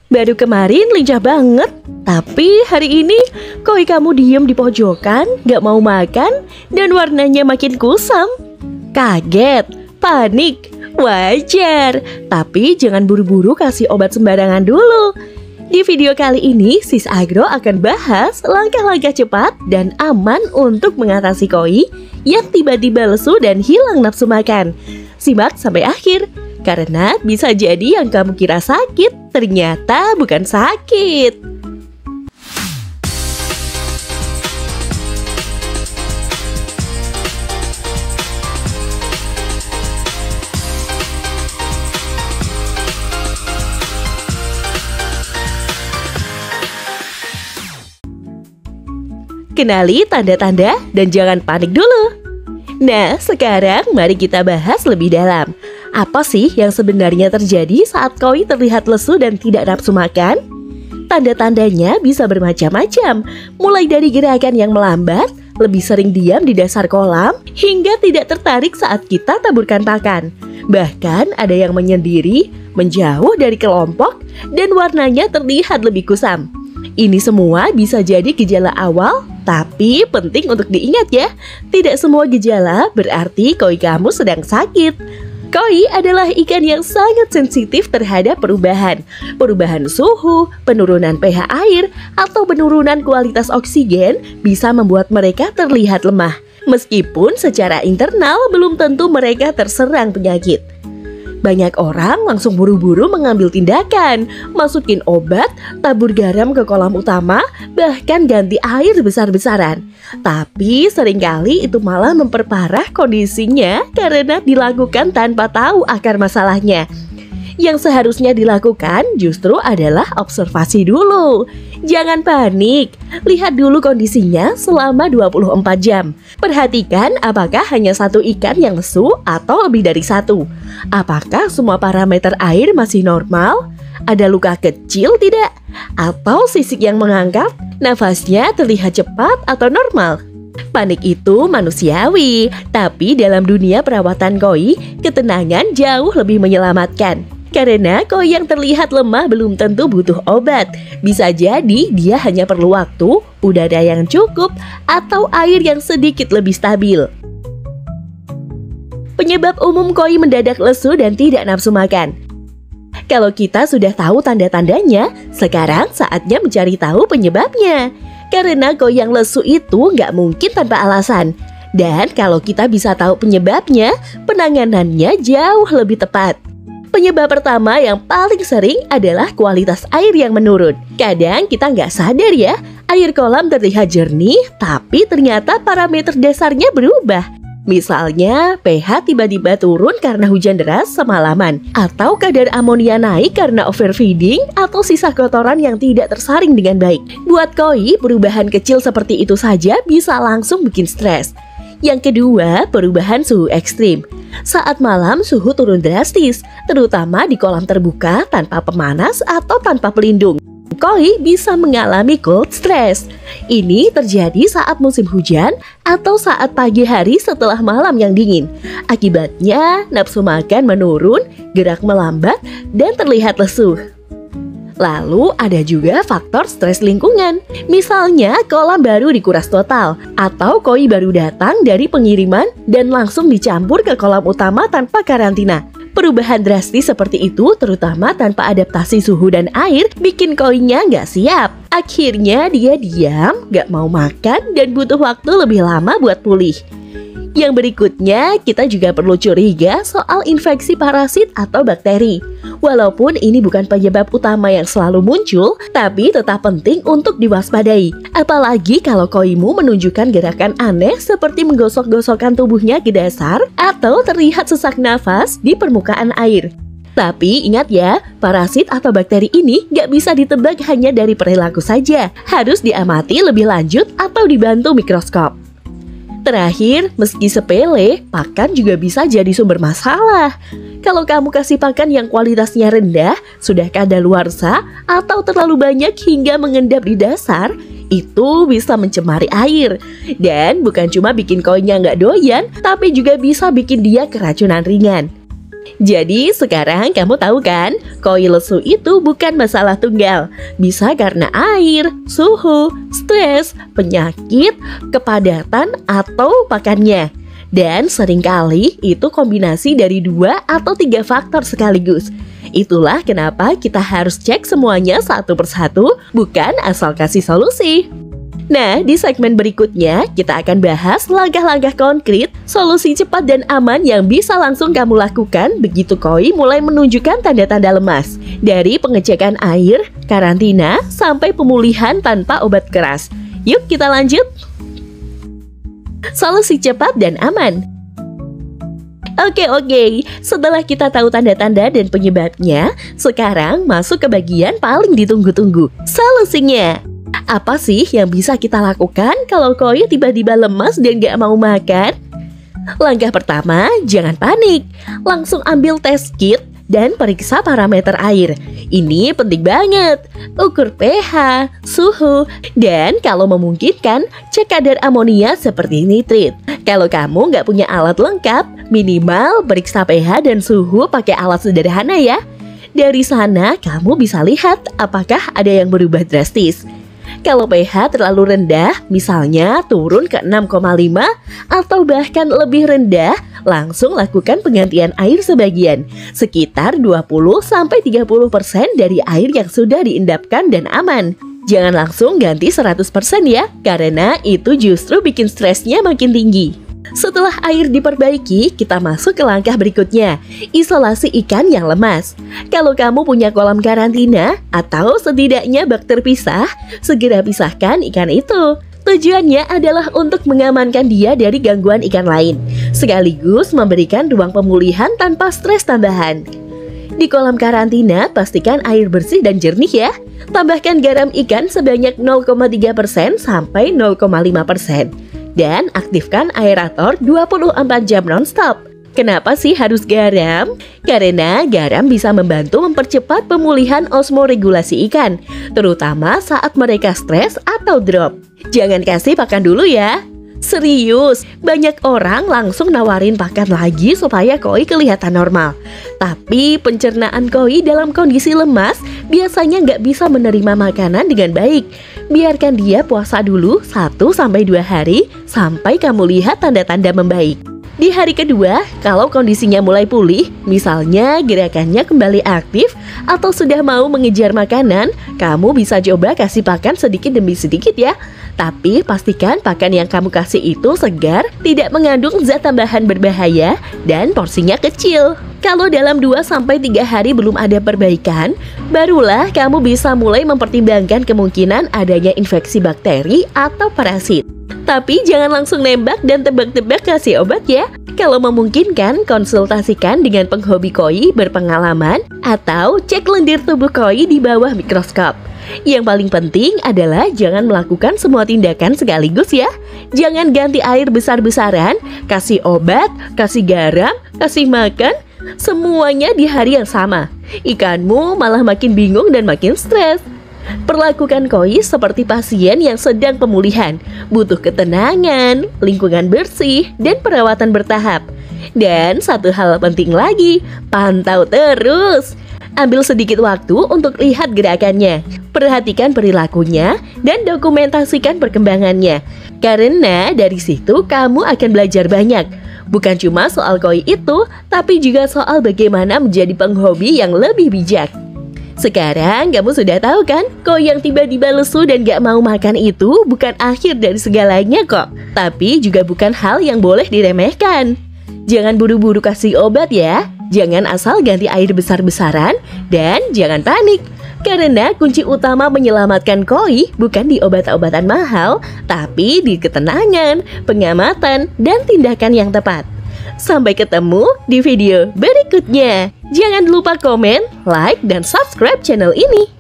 Baru kemarin lincah banget, tapi hari ini koi kamu diem di pojokan, gak mau makan, dan warnanya makin kusam. Kaget, panik, wajar. Tapi jangan buru-buru kasih obat sembarangan dulu. Di video kali ini, Sis Agro akan bahas langkah-langkah cepat dan aman untuk mengatasi koi yang tiba-tiba lesu dan hilang nafsu makan. Simak sampai akhir, karena bisa jadi yang kamu kira sakit, ternyata bukan sakit. Kenali tanda-tanda dan jangan panik dulu. Nah, sekarang mari kita bahas lebih dalam. Apa sih yang sebenarnya terjadi saat koi terlihat lesu dan tidak nafsu makan? Tanda-tandanya bisa bermacam-macam, mulai dari gerakan yang melambat, lebih sering diam di dasar kolam, hingga tidak tertarik saat kita taburkan pakan. Bahkan ada yang menyendiri, menjauh dari kelompok, dan warnanya terlihat lebih kusam. Ini semua bisa jadi gejala awal, tapi penting untuk diingat ya, tidak semua gejala berarti koi kamu sedang sakit. Koi adalah ikan yang sangat sensitif terhadap perubahan suhu, penurunan pH air, atau penurunan kualitas oksigen bisa membuat mereka terlihat lemah. Meskipun secara internal belum tentu mereka terserang penyakit. Banyak orang langsung buru-buru mengambil tindakan, masukin obat, tabur garam ke kolam utama, bahkan ganti air besar-besaran. Tapi seringkali itu malah memperparah kondisinya karena dilakukan tanpa tahu akar masalahnya. Yang seharusnya dilakukan justru adalah observasi dulu. Jangan panik, lihat dulu kondisinya selama 24 jam. Perhatikan apakah hanya satu ikan yang lesu atau lebih dari satu. Apakah semua parameter air masih normal? Ada luka kecil tidak? Atau sisik yang mengangkat? Nafasnya terlihat cepat atau normal? Panik itu manusiawi, tapi dalam dunia perawatan koi, ketenangan jauh lebih menyelamatkan. Karena koi yang terlihat lemah belum tentu butuh obat. Bisa jadi dia hanya perlu waktu, udara yang cukup, atau air yang sedikit lebih stabil. Penyebab umum koi mendadak lesu dan tidak nafsu makan. Kalau kita sudah tahu tanda-tandanya, sekarang saatnya mencari tahu penyebabnya. Karena koi yang lesu itu nggak mungkin tanpa alasan. Dan kalau kita bisa tahu penyebabnya, penanganannya jauh lebih tepat. Penyebab pertama yang paling sering adalah kualitas air yang menurun. Kadang kita nggak sadar ya, air kolam terlihat jernih, tapi ternyata parameter dasarnya berubah. Misalnya, pH tiba-tiba turun karena hujan deras semalaman, atau kadar amonia naik karena overfeeding, atau sisa kotoran yang tidak tersaring dengan baik. Buat koi, perubahan kecil seperti itu saja bisa langsung bikin stres. Yang kedua, perubahan suhu ekstrim. Saat malam suhu turun drastis, terutama di kolam terbuka tanpa pemanas atau tanpa pelindung. Koi bisa mengalami cold stress. Ini terjadi saat musim hujan atau saat pagi hari setelah malam yang dingin. Akibatnya nafsu makan menurun, gerak melambat, dan terlihat lesu. Lalu ada juga faktor stres lingkungan. Misalnya kolam baru dikuras total, atau koi baru datang dari pengiriman dan langsung dicampur ke kolam utama tanpa karantina. Perubahan drastis seperti itu, terutama tanpa adaptasi suhu dan air, bikin koinya nggak siap. Akhirnya dia diam, nggak mau makan, dan butuh waktu lebih lama buat pulih. Yang berikutnya, kita juga perlu curiga soal infeksi parasit atau bakteri. Walaupun ini bukan penyebab utama yang selalu muncul, tapi tetap penting untuk diwaspadai. Apalagi kalau koimu menunjukkan gerakan aneh seperti menggosok-gosokkan tubuhnya ke dasar atau terlihat sesak nafas di permukaan air. Tapi ingat ya, parasit atau bakteri ini nggak bisa ditebak hanya dari perilaku saja. Harus diamati lebih lanjut atau dibantu mikroskop. Terakhir, meski sepele, pakan juga bisa jadi sumber masalah. Kalau kamu kasih pakan yang kualitasnya rendah, sudah kadaluarsa, atau terlalu banyak hingga mengendap di dasar, itu bisa mencemari air. Dan bukan cuma bikin koinya nggak doyan, tapi juga bisa bikin dia keracunan ringan. Jadi sekarang kamu tahu kan, koi lesu itu bukan masalah tunggal. Bisa karena air, suhu, stres, penyakit, kepadatan, atau pakannya. Dan seringkali itu kombinasi dari 2 atau 3 faktor sekaligus. Itulah kenapa kita harus cek semuanya satu persatu, bukan asal kasih solusi. Nah, di segmen berikutnya kita akan bahas langkah-langkah konkret, solusi cepat dan aman yang bisa langsung kamu lakukan begitu koi mulai menunjukkan tanda-tanda lemas. Dari pengecekan air, karantina, sampai pemulihan tanpa obat keras. Yuk kita lanjut. Solusi cepat dan aman. Oke, setelah kita tahu tanda-tanda dan penyebabnya, sekarang masuk ke bagian paling ditunggu-tunggu, solusinya. Apa sih yang bisa kita lakukan kalau koi tiba-tiba lemas dan gak mau makan? Langkah pertama, jangan panik. Langsung ambil tes kit dan periksa parameter air. Ini penting banget. Ukur pH, suhu, dan kalau memungkinkan, cek kadar amonia seperti nitrit. Kalau kamu nggak punya alat lengkap, minimal periksa pH dan suhu pakai alat sederhana ya. Dari sana, kamu bisa lihat apakah ada yang berubah drastis. Kalau pH terlalu rendah, misalnya turun ke 6,5 atau bahkan lebih rendah, langsung lakukan penggantian air sebagian, sekitar 20-30% dari air yang sudah diendapkan dan aman. Jangan langsung ganti 100% ya, karena itu justru bikin stresnya makin tinggi. Setelah air diperbaiki, kita masuk ke langkah berikutnya, isolasi ikan yang lemas. Kalau kamu punya kolam karantina atau setidaknya bak terpisah, segera pisahkan ikan itu. Tujuannya adalah untuk mengamankan dia dari gangguan ikan lain, sekaligus memberikan ruang pemulihan tanpa stres tambahan. Di kolam karantina, pastikan air bersih dan jernih ya. Tambahkan garam ikan sebanyak 0,3% sampai 0,5%. Dan aktifkan aerator 24 jam non-stop. Kenapa sih harus garam? Karena garam bisa membantu mempercepat pemulihan osmoregulasi ikan, terutama saat mereka stres atau drop. Jangan kasih pakan dulu ya. Serius, banyak orang langsung nawarin pakan lagi supaya koi kelihatan normal. Tapi pencernaan koi dalam kondisi lemas biasanya nggak bisa menerima makanan dengan baik. Biarkan dia puasa dulu 1-2 hari sampai kamu lihat tanda-tanda membaik. Di hari kedua, kalau kondisinya mulai pulih, misalnya gerakannya kembali aktif atau sudah mau mengejar makanan, kamu bisa coba kasih pakan sedikit demi sedikit ya. Tapi pastikan pakan yang kamu kasih itu segar, tidak mengandung zat tambahan berbahaya, dan porsinya kecil. Kalau dalam 2-3 hari belum ada perbaikan, barulah kamu bisa mulai mempertimbangkan kemungkinan adanya infeksi bakteri atau parasit. Tapi jangan langsung nembak dan tebak-tebak kasih obat ya. Kalau memungkinkan, konsultasikan dengan penghobi koi berpengalaman atau cek lendir tubuh koi di bawah mikroskop. Yang paling penting adalah jangan melakukan semua tindakan sekaligus ya. Jangan ganti air besar-besaran, kasih obat, kasih garam, kasih makan, semuanya di hari yang sama. Ikanmu malah makin bingung dan makin stres. Perlakukan koi seperti pasien yang sedang pemulihan, butuh ketenangan, lingkungan bersih, dan perawatan bertahap. Dan satu hal penting lagi, pantau terus. Ambil sedikit waktu untuk lihat gerakannya, perhatikan perilakunya, dan dokumentasikan perkembangannya. Karena dari situ kamu akan belajar banyak. Bukan cuma soal koi itu, tapi juga soal bagaimana menjadi penghobi yang lebih bijak. Sekarang kamu sudah tahu kan, koi yang tiba-tiba lesu dan gak mau makan itu bukan akhir dari segalanya kok. Tapi juga bukan hal yang boleh diremehkan. Jangan buru-buru kasih obat ya. Jangan asal ganti air besar-besaran, dan jangan panik. Karena kunci utama menyelamatkan koi bukan di obat-obatan mahal, tapi di ketenangan, pengamatan, dan tindakan yang tepat. Sampai ketemu di video berikutnya. Jangan lupa komen, like, dan subscribe channel ini.